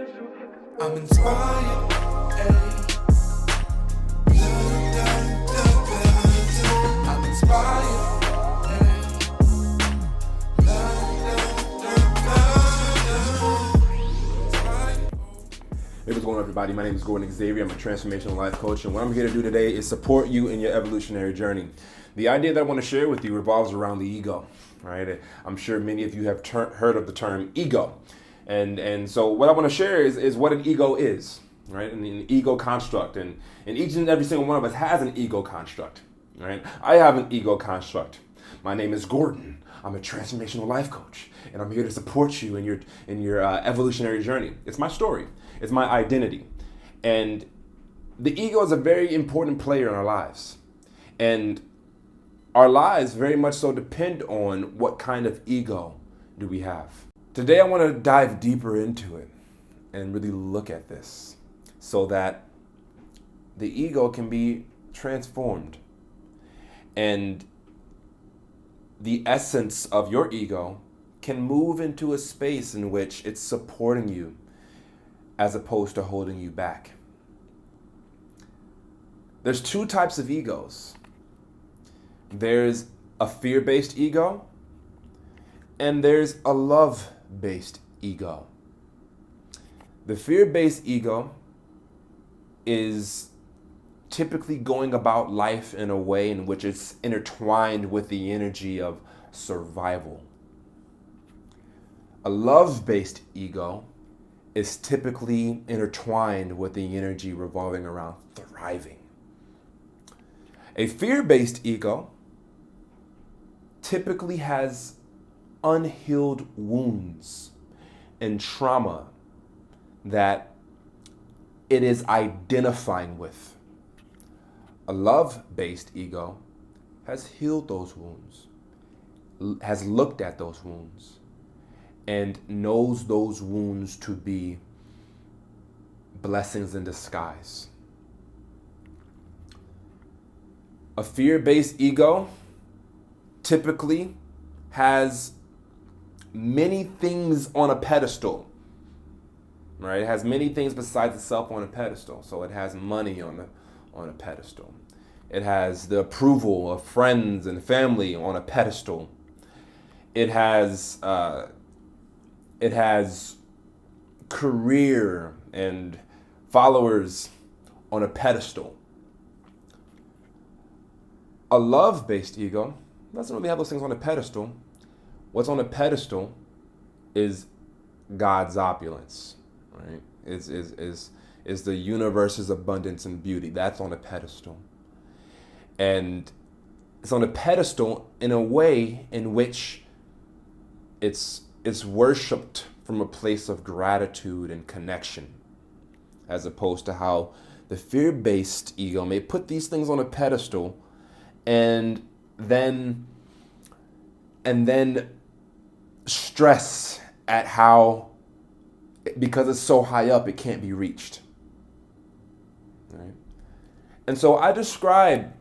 I'm inspired. I'm inspired. Hey, what's going on, everybody? My name is Xavier. I'm a transformational life coach, and what I'm here to do today is support you in your evolutionary journey. The idea that I want to share with you revolves around the ego, right? I'm sure many of you have heard of the term ego. And so what I want to share is what an ego is, right? And an ego construct. And each and every single one of us has an ego construct, right? I have an ego construct. My name is Gordon. I'm a transformational life coach, and I'm here to support you in your evolutionary journey. It's my story. It's my identity. And the ego is a very important player in our lives. And our lives very much so depend on what kind of ego do we have. Today I want to dive deeper into it and really look at this so that the ego can be transformed. And the essence of your ego can move into a space in which it's supporting you as opposed to holding you back. There's two types of egos. There's a fear-based ego, and there's a love-based ego. The fear-based ego is typically going about life in a way in which it's intertwined with the energy of survival. A love-based ego is typically intertwined with the energy revolving around thriving. A fear-based ego typically has unhealed wounds and trauma that it is identifying with. A love-based ego has healed those wounds, has looked at those wounds, and knows those wounds to be blessings in disguise. A fear-based ego typically has many things on a pedestal, right? It has many things besides itself on a pedestal. So it has money on a pedestal. It has the approval of friends and family on a pedestal. It has career and followers on a pedestal. A love-based ego doesn't really have those things on a pedestal. What's on a pedestal is God's opulence, right? Is the universe's abundance and beauty. That's on a pedestal. And it's on a pedestal in a way in which it's worshipped from a place of gratitude and connection, as opposed to how the fear-based ego may put these things on a pedestal and then stress at how, because it's so high up, it can't be reached. Right? And so I describe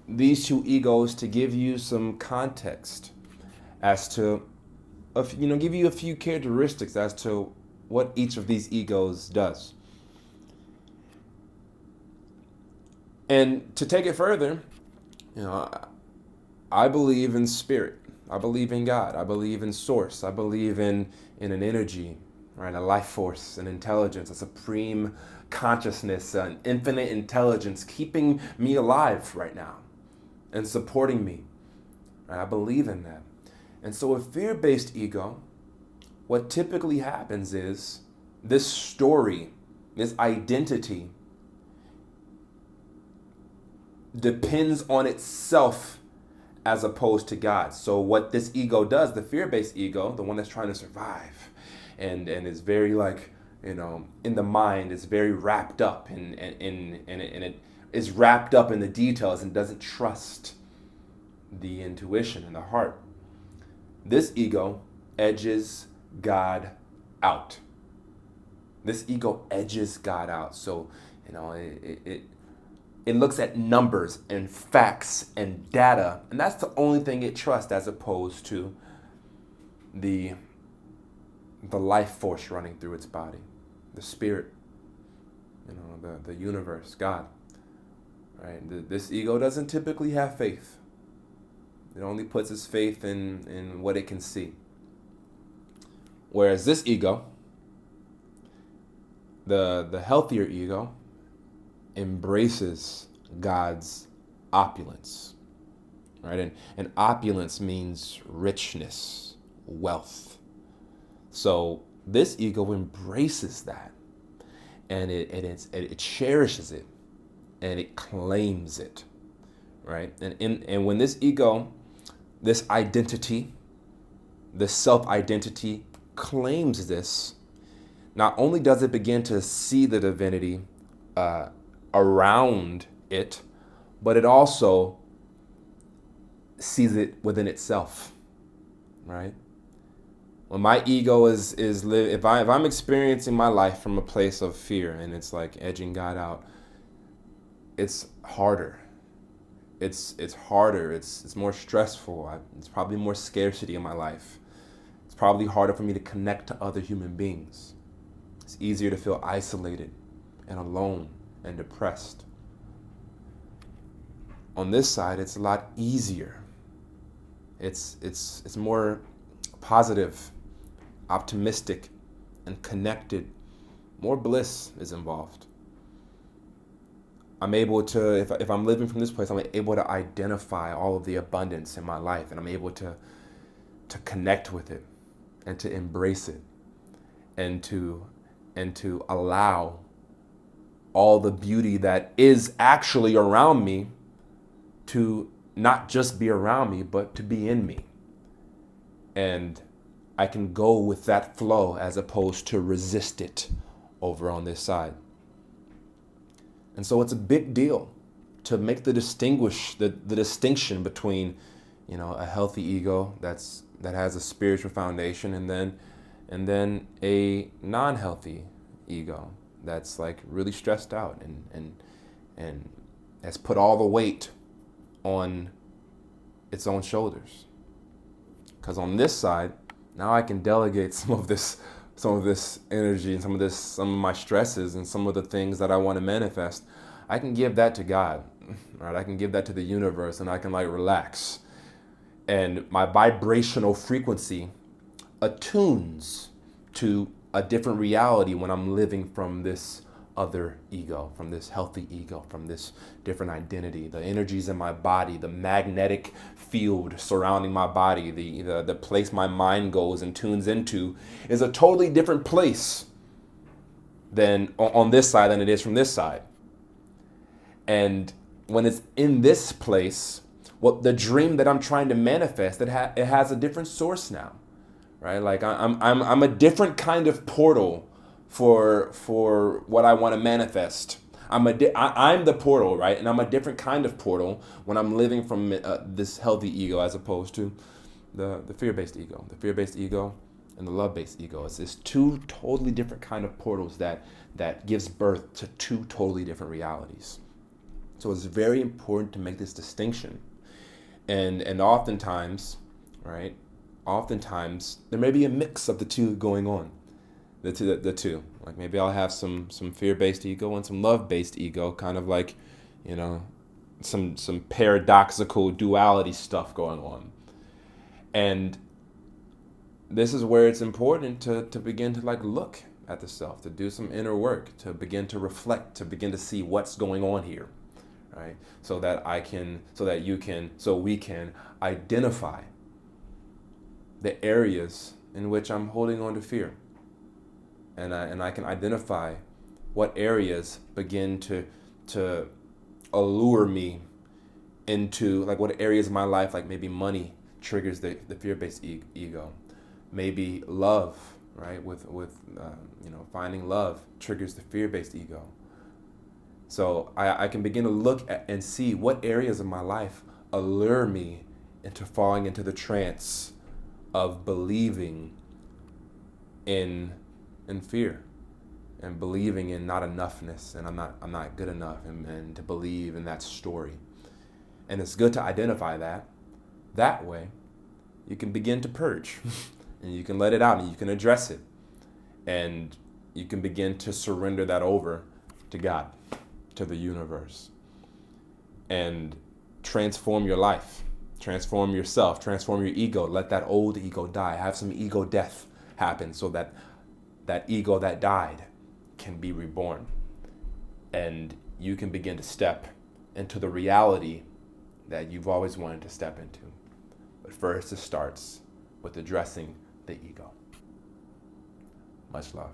these two egos to give you some context as to, give you a few characteristics as to what each of these egos does. And to take it further, I believe in spirit. I believe in God. I believe in source. I believe in an energy, right? A life force, an intelligence, a supreme consciousness, an infinite intelligence keeping me alive right now and supporting me. Right? I believe in that. And so a fear-based ego, what typically happens is this story, this identity depends on itself as opposed to God. So what this ego does, the fear-based ego, the one that's trying to survive and is very in the mind, is very wrapped up and it is wrapped up in the details and doesn't trust the intuition and the heart. This ego edges God out. This ego edges God out. So, it looks at numbers and facts and data, and that's the only thing it trusts, as opposed to the life force running through its body, the spirit, the universe, God, right? This ego doesn't typically have faith. It only puts its faith in what it can see. Whereas this ego, the healthier ego, embraces God's opulence, right? And opulence means richness, wealth. So this ego embraces that, and it cherishes it, and it claims it, right? And when this ego, this identity, this self-identity claims this, not only does it begin to see the divinity around it, but it also sees it within itself, right? When my ego if I'm experiencing my life from a place of fear and it's like edging God out, it's harder. It's harder. It's more stressful. It's probably more scarcity in my life. It's probably harder for me to connect to other human beings. It's easier to feel isolated and alone and depressed. On this side, it's a lot easier. It's more positive, optimistic, and connected. More bliss is involved. I'm able to, if I'm living from this place, I'm able to identify all of the abundance in my life, and I'm able to connect with it and to embrace it and to allow all the beauty that is actually around me to not just be around me, but to be in me. And I can go with that flow as opposed to resist it over on this side. And so it's a big deal to make the distinction between, a healthy ego that has a spiritual foundation, and then a non-healthy ego that's like really stressed out and has put all the weight on its own shoulders. Because on this side, now I can delegate some of this energy and some of my stresses and some of the things that I want to manifest. I can give that to God, right? I can give that to the universe, and I can relax. And my vibrational frequency attunes to a different reality when I'm living from this other ego, from this healthy ego, from this different identity. The energies in my body, the magnetic field surrounding my body, the place my mind goes and tunes into is a totally different place than on this side than it is from this side. And when it's in this place, the dream that I'm trying to manifest, it has a different source now, right? Like I'm a different kind of portal for what I want to manifest. I'm the portal, right? And I'm a different kind of portal when I'm living from this healthy ego as opposed to the fear-based ego. The fear-based ego and the love-based ego. It's two totally different kind of portals that gives birth to two totally different realities. So it's very important to make this distinction. And oftentimes, right? Oftentimes there may be a mix of the two going on. The two. Like maybe I'll have some fear-based ego and some love-based ego, kind of like, some paradoxical duality stuff going on. And this is where it's important to begin to look at the self, to do some inner work, to begin to reflect, to begin to see what's going on here, right? So we can identify the areas in which I'm holding on to fear. And I can identify what areas begin to allure me into, what areas of my life, maybe money triggers the fear-based ego. Maybe love, right? With finding love triggers the fear-based ego. So I can begin to look at and see what areas of my life allure me into falling into the trance of believing in fear and believing in not enoughness, and I'm not good enough, and to believe in that story. And it's good to identify that. That way you can begin to purge and you can let it out and you can address it. And you can begin to surrender that over to God, to the universe, and transform your life, transform yourself, transform your ego. Let that old ego die. Have some ego death happen so that that ego that died can be reborn. And you can begin to step into the reality that you've always wanted to step into. But first, it starts with addressing the ego. Much love.